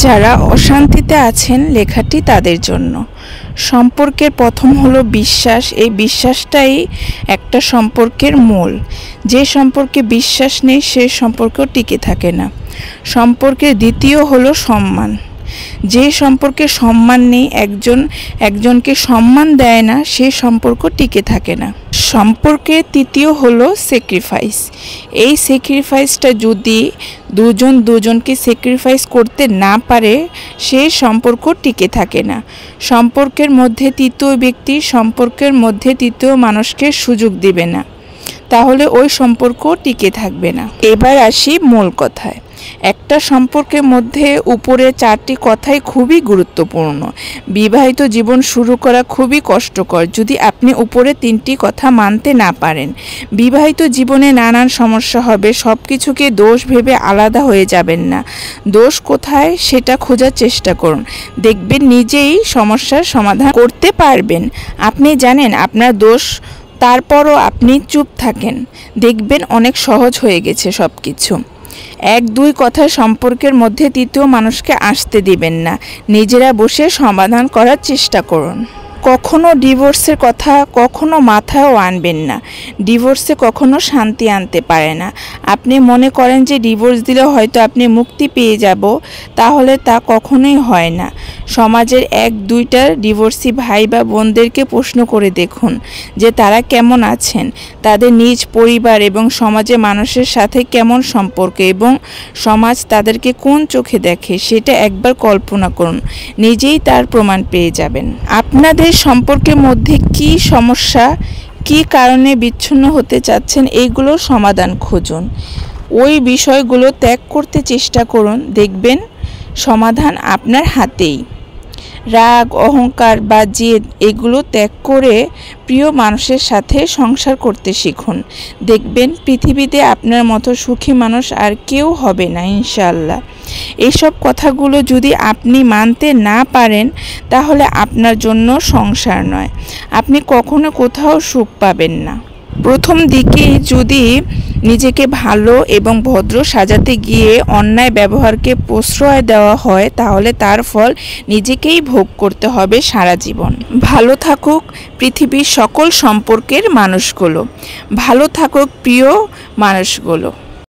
যারা অশান্তিতে আছেন লেখাটি তাদের জন্য। সম্পর্কের প্রথম হলো বিশ্বাস। এই বিশ্বাসটাই একটা সম্পর্কের মূল। যে সম্পর্কে বিশ্বাস নেই সে সম্পর্কও টিকে থাকে না। সম্পর্কের দ্বিতীয় হলো সম্মান। যে সম্পর্কে সম্মান নেই, একজনকে সম্মান দেয় না, সে সম্পর্ক টিকে থাকে না। সম্পর্কের তৃতীয় হলো স্যাক্রিফাইস। এই স্যাক্রিফাইসটা যদি দুজনকে স্যাক্রিফাইস করতে না পারে, সে সম্পর্ক টিকে থাকে না। সম্পর্কের মধ্যে তৃতীয় মানুষকে সুযোগ দিবে না, তাহলে ওই সম্পর্ক টিকে থাকবে না। এবার আসি মূল কথায়। একটা সম্পর্কের মধ্যে উপরে 4টি কথাই খুবই গুরুত্বপূর্ণ। বিবাহিত জীবন শুরু করা খুবই কষ্টকর যদি আপনি উপরে 3টি কথা মানতে না পারেন। বিবাহিত জীবনে নানান সমস্যা হবে, সব কিছুকে দোষ ভেবে আলাদা হয়ে যাবেন না। দোষ কোথায় সেটা খোঁজার চেষ্টা করুন, দেখবেন নিজেই সমস্যার সমাধান করতে পারবেন। আপনি জানেন আপনার দোষ, তারপরও আপনি চুপ থাকেন, দেখবেন অনেক সহজ হয়ে গেছে সব কিছু। 1-2 কথা সম্পর্কের মধ্যে তৃতীয় মানুষকে আসতে দিবেন না, নিজেরা বসে সমাধান করার চেষ্টা করুন। কখনো ডিভোর্সের কথা কখনো মাথায়ও আনবেন না। ডিভোর্সে কখনো শান্তি আনতে পারে না। আপনি মনে করেন যে ডিভোর্স দিলে হয়তো আপনি মুক্তি পেয়ে যাব, তাহলে তা কখনোই হয় না। সমাজের 1-2টা ডিভোর্সি ভাই বা বোনদেরকে প্রশ্ন করে দেখুন যে তারা কেমন আছেন, তাদের নিজ পরিবার এবং সমাজে মানুষের সাথে কেমন সম্পর্ক এবং সমাজ তাদেরকে কোন চোখে দেখে, সেটা একবার কল্পনা করুন, নিজেই তার প্রমাণ পেয়ে যাবেন। আপনাদের সম্পর্কের মধ্যে কি সমস্যা, কি কারণে বিচ্ছিন্ন হতে চাচ্ছেন, এইগুলোর সমাধান খুঁজুন। ওই বিষয়গুলো ত্যাগ করতে চেষ্টা করুন, দেখবেন সমাধান আপনার হাতেই। রাগ, অহংকার বা জেদ এগুলো ত্যাগ করে প্রিয় মানুষের সাথে সংসার করতে শিখুন, দেখবেন পৃথিবীতে আপনার মতো সুখী মানুষ আর কেউ হবে না ইনশাআল্লাহ। এইসব কথাগুলো যদি আপনি মানতে না পারেন, তাহলে আপনার জন্য সংসার নয়, আপনি কখনো কোথাও সুখ পাবেন না। প্রথম দিকেই যদি নিজেকে ভালো এবং ভদ্র সাজাতে গিয়ে অন্যায় ব্যবহারকে প্রশ্রয় দেওয়া হয়, তাহলে তার ফল নিজেকেই ভোগ করতে হবে সারা জীবন। ভালো থাকুক পৃথিবীর সকল সম্পর্কের মানুষগুলো, ভালো থাকুক প্রিয় মানুষগুলো।